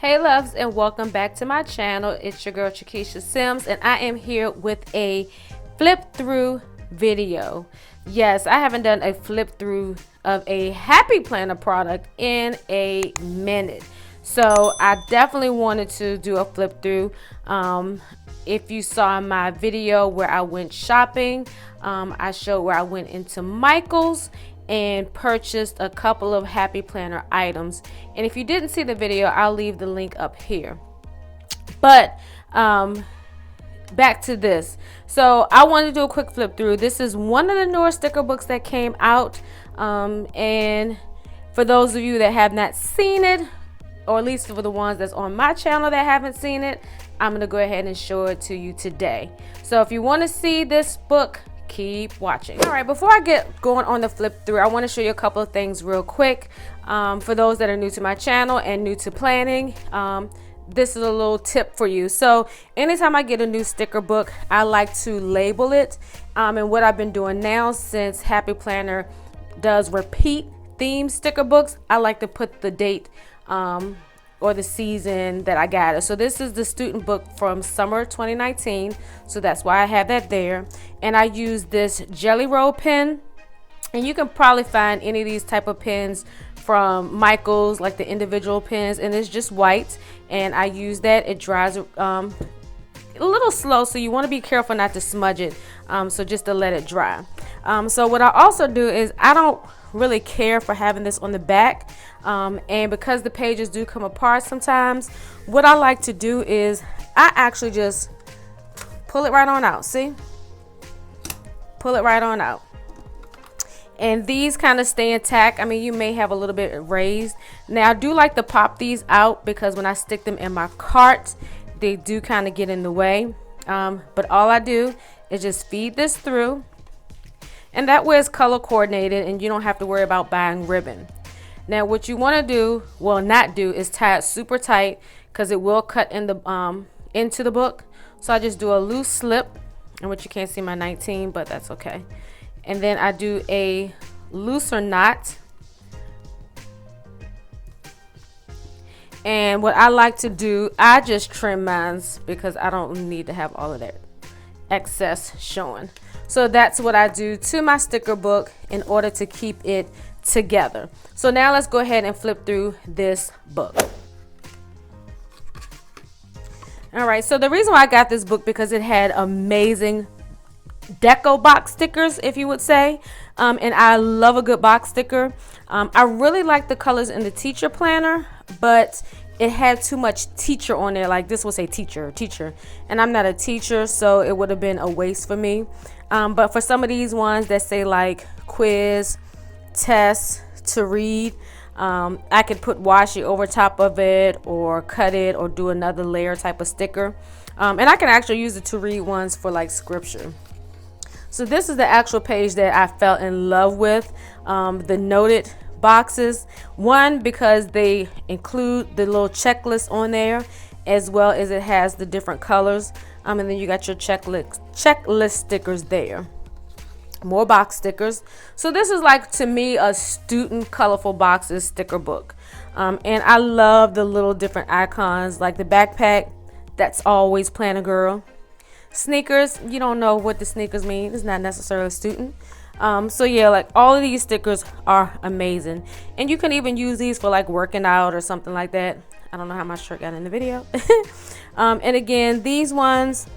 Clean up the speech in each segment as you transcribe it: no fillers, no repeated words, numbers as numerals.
Hey loves, and welcome back to my channel. It's your girl CheKesha Simms, and I am here with a flip through video. Yes, I haven't done a flip through of a Happy Planner product in a minute, so I definitely wanted to do a flip through. If you saw my video where I went shopping, I showed where I went into Michael's and purchased a couple of Happy Planner items. And if you didn't see the video, I'll leave the link up here. But back to this. So I wanted to do a quick flip through. This is one of the newer sticker books that came out. And for those of you that have not seen it, or at least for the ones that's on my channel that haven't seen it, I'm going to go ahead and show it to you today. So if you want to see this book, keep watching. All right, before I get going on the flip through, I want to show you a couple of things real quick. For those that are new to my channel and new to planning, this is a little tip for you. So anytime I get a new sticker book, I like to label it. And what I've been doing now, since Happy Planner does repeat theme sticker books, I like to put the date or the season that I got it. So this is the student book from summer 2019, so that's why I have that there. And I use this Jelly Roll pen, and you can probably find any of these type of pens from Michael's, like the individual pens, and it's just white, and I use that. It dries a little slow, so you want to be careful not to smudge it, so just to let it dry. So what I also do is, I don't really care for having this on the back, and because the pages do come apart sometimes, what I like to do is I actually just pull it right on out. See, pull it right on out, and these kind of stay intact. I mean, you may have a little bit raised. Now I do like to pop these out because when I stick them in my cart, they do kind of get in the way, but all I do is just feed this through. And that way it's color coordinated and you don't have to worry about buying ribbon. Now what you want to do, well not do, is tie it super tight because it will cut in the into the book. So I just do a loose slip, and which you can't see my 19, but that's okay. And then I do a looser knot. And what I like to do, I just trim mine because I don't need to have all of that excess showing. So that's what I do to my sticker book in order to keep it together. So now let's go ahead and flip through this book. All right, so the reason why I got this book because it had amazing deco box stickers, if you would say, and I love a good box sticker. I really like the colors in the teacher planner, but it had too much teacher on there. Like this would say teacher, and I'm not a teacher, so it would have been a waste for me. But for some of these ones that say like quiz, test, to read, I could put washi over top of it or cut it or do another layer type of sticker. And I can actually use the to read ones for like scripture. So this is the actual page that I fell in love with, the noted boxes. One, because they include the little checklist on there, as well as it has the different colors. And then you got your checklist stickers there. More box stickers. So this is like, to me, a student colorful boxes sticker book. And I love the little different icons, like the backpack, that's always Planner Girl. Sneakers, you don't know what the sneakers mean. It's not necessarily a student. So yeah, like all of these stickers are amazing. And you can even use these for like working out or something like that. I don't know how my shirt got in the video. And again, these ones,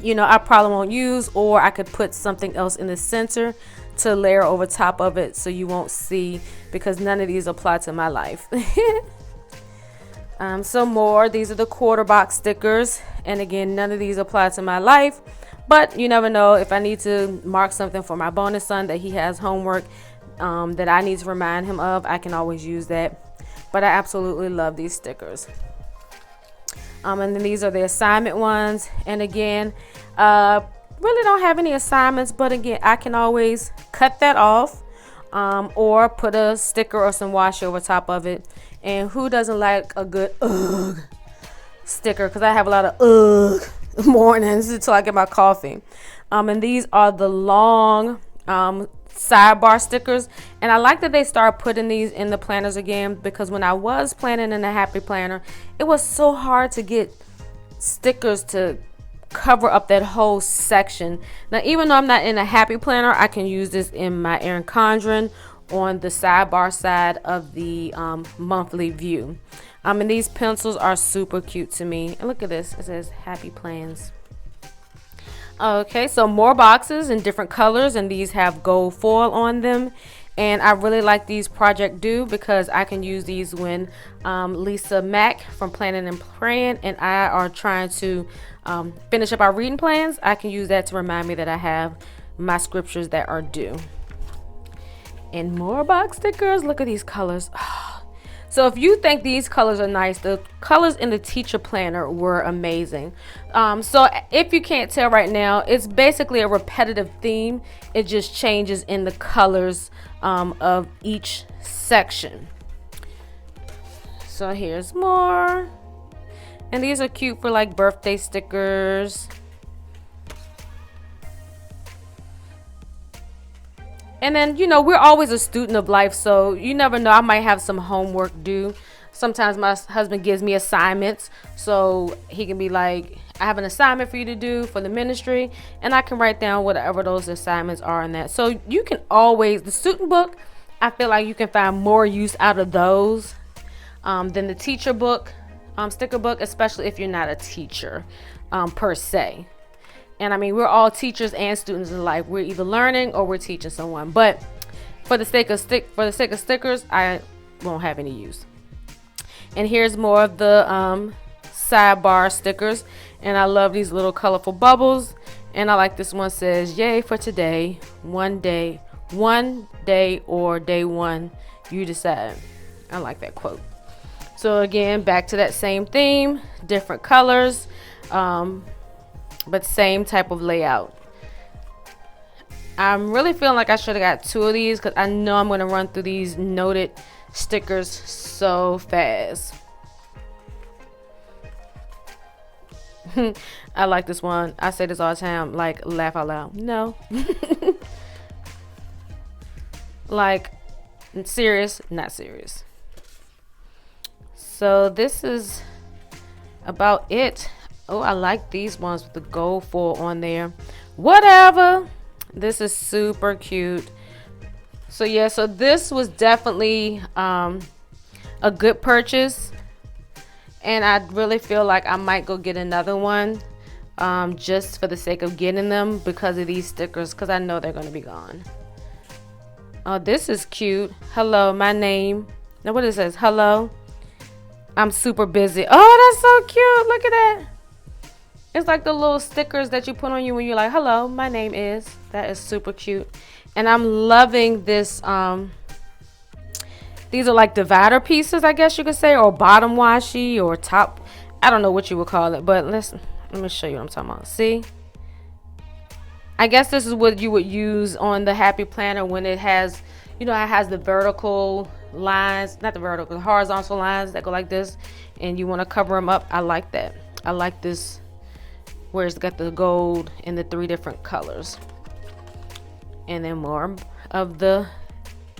you know, I probably won't use, or I could put something else in the center to layer over top of it so you won't see, because none of these apply to my life. Some more, these are the quarter box stickers, and again, none of these apply to my life, but you never know. If I need to mark something for my bonus son that he has homework that I need to remind him of, I can always use that. But I absolutely love these stickers. And then these are the assignment ones, and again, really don't have any assignments, but again, I can always cut that off, or put a sticker or some washi over top of it. And who doesn't like a good ugh sticker? Because I have a lot of ugh mornings until I get my coffee. And these are the long sidebar stickers, and I like that they start putting these in the planners again, because when I was planning in the Happy Planner, it was so hard to get stickers to cover up that whole section. Now, even though I'm not in a Happy Planner, I can use this in my Erin Condren on the sidebar side of the monthly view. And these pencils are super cute to me. And look at this, it says Happy Plans. Okay, so more boxes in different colors, and these have gold foil on them. And I really like these Project Do, because I can use these when Lisa Mack from Planning and Praying and I are trying to finish up our reading plans. I can use that to remind me that I have my scriptures that are due. And more box stickers. Look at these colors. So if you think these colors are nice, the colors in the teacher planner were amazing. So if you can't tell right now, it's basically a repetitive theme. It just changes in the colors of each section. So here's more. And these are cute for like birthday stickers. And then, you know, we're always a student of life, so you never know, I might have some homework due. Sometimes my husband gives me assignments, so he can be like, I have an assignment for you to do for the ministry, and I can write down whatever those assignments are in that. So you can always, the student book, I feel like you can find more use out of those than the teacher book, sticker book, especially if you're not a teacher per se. And I mean, we're all teachers and students in life. We're either learning or we're teaching someone. But for the sake of stickers, I won't have any use. And here's more of the sidebar stickers. And I love these little colorful bubbles. And I like this one, says, "Yay for today, one day, or day one, you decide." I like that quote. So again, back to that same theme, different colors. But same type of layout. I'm really feeling like I should have got 2 of these, because I know I'm going to run through these noted stickers so fast. I like this one. I say this all the time, like, laugh out loud. No. Like, serious, not serious. So this is about it. Oh, I like these ones with the gold foil on there. Whatever. This is super cute. So yeah, so this was definitely a good purchase. And I really feel like I might go get another one just for the sake of getting them because of these stickers, because I know they're going to be gone. Oh, this is cute. Hello, my name. Now what it says? Hello, I'm super busy. Oh, that's so cute. Look at that. It's like the little stickers that you put on you when you're like, hello, my name is. That is super cute. And I'm loving this. These are like divider pieces, I guess you could say, or bottom washi or top. I don't know what you would call it, but let me show you what I'm talking about. See? I guess this is what you would use on the Happy Planner when it has, you know, it has the vertical lines, not the vertical, the horizontal lines that go like this, and you want to cover them up. I like that. I like this, where it's got the gold in the 3 different colors. And then more of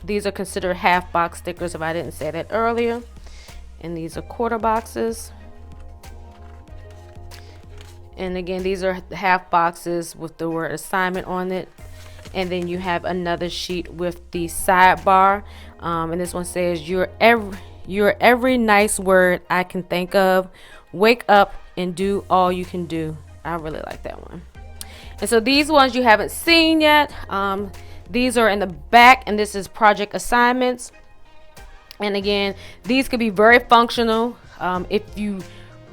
these are considered half box stickers, if I didn't say that earlier. And these are quarter boxes. And again, these are half boxes with the word assignment on it. And then you have another sheet with the sidebar. And this one says, you're every nice word I can think of. Wake up and do all you can do. I really like that one. And so these ones you haven't seen yet. These are in the back, and this is project assignments. And again, these could be very functional. If you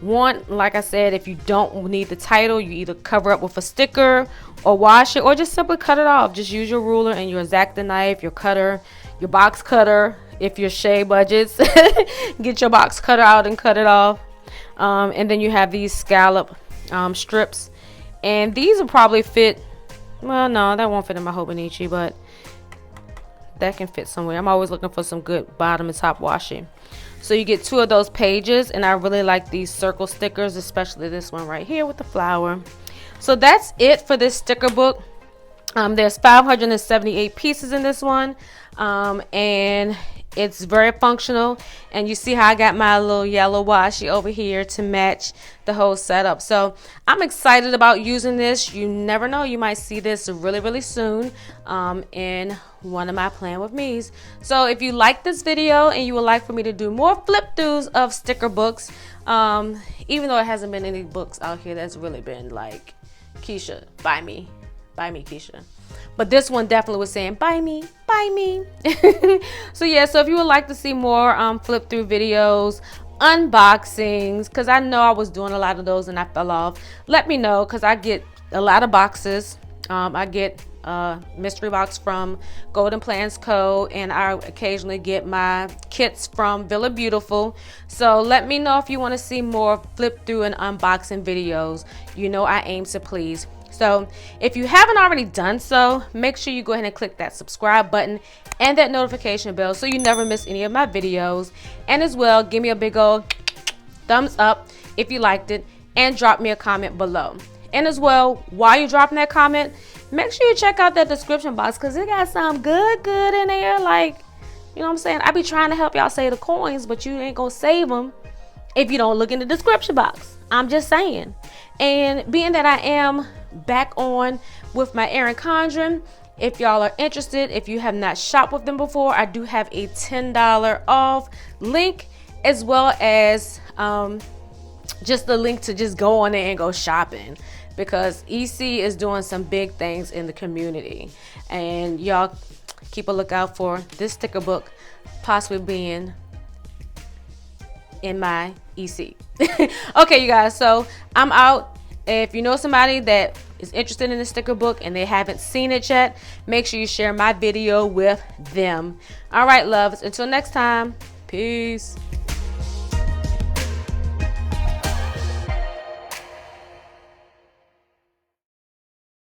want, like I said, if you don't need the title, you either cover up with a sticker or wash it, or just simply cut it off. Just use your ruler and your X-Acto knife, your cutter, your box cutter. If you're Shay budgets, get your box cutter out and cut it off. And then you have these scallop strips, and these will probably fit. Well, no, that won't fit in my Hobonichi, but that can fit somewhere. I'm always looking for some good bottom and top washi. So you get 2 of those pages, and I really like these circle stickers, especially this one right here with the flower. So that's it for this sticker book. There's 578 pieces in this one, and it's very functional. And you see how I got my little yellow washi over here to match the whole setup. So I'm excited about using this. You never know, you might see this really, really soon in one of my Plan With Me's. So if you like this video and you would like for me to do more flip throughs of sticker books, even though it hasn't been any books out here that's really been like, Keisha, buy me, Keisha. But this one definitely was saying, buy me. So yeah, so if you would like to see more flip through videos, unboxings, because I know I was doing a lot of those and I fell off, let me know, because I get a lot of boxes. I get a mystery box from Golden Plans Co. and I occasionally get my kits from Villa Beautiful. So let me know if you want to see more flip through and unboxing videos. You know I aim to please. So if you haven't already done so, make sure you go ahead and click that subscribe button and that notification bell so you never miss any of my videos. And as well, give me a big old thumbs up if you liked it and drop me a comment below. And as well, while you're dropping that comment, make sure you check out that description box, because it got some good in there. Like, you know what I'm saying? I be trying to help y'all save the coins, but you ain't gonna save them if you don't look in the description box. I'm just saying. And being that I am back on with my Erin Condren, if y'all are interested, if you have not shopped with them before, I do have a $10 off link, as well as just the link to just go on there and go shopping, because EC is doing some big things in the community. And y'all keep a lookout for this sticker book possibly being in my EC. Okay, you guys, so I'm out. If you know somebody that is interested in the sticker book and they haven't seen it yet, make sure you share my video with them. All right, loves, until next time, peace.